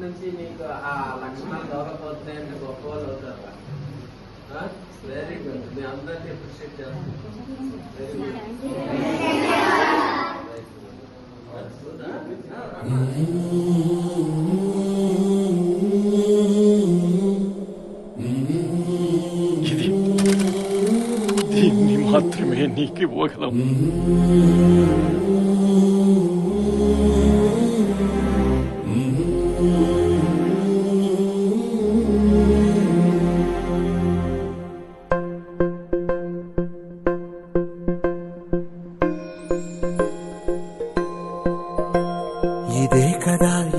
నుంచి మీకు ఆ లక్షణాలు డెవలప్ అవుతున్నాయంటే గొప్ప వాళ్ళు అవుతారు. Very good. మీ అందరినీ అప్రిషియేట్ చేస్తాను. Very good. దీన్ని మాత్రమే నీకు ఇవ్వగలం.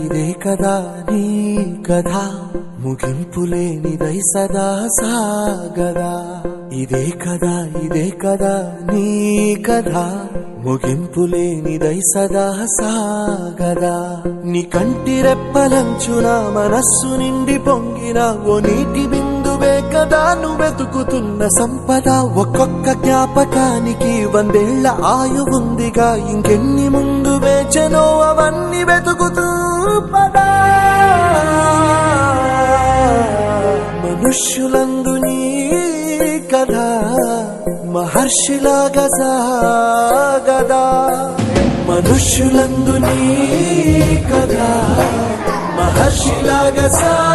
ఇదే కదా నీ కథ, ముగింపులేనిదై సదా సాగదా. ఇదే కదా నీ కథ, ముగింపులేనిదై సదా సాగదా. నీ కంటి రెప్పలంచున మనస్సు నిండి పొంగిన ఓ నీటి బిందువే కదా నువ్వెతుకుతున్న సంపద. ఒక్కొక్క జ్ఞాపకానికి 100 ఏళ్ల ఆయువుందిగా, ఇంకెన్ని ముందు వేచనో అవన్నీ వెతుకుతూ పదా. మనుష్యులందు నీ కథ మహర్షిలాగా సాగదా. మనుష్యులందు నీ కథ మహర్షిలాగా సాగదా.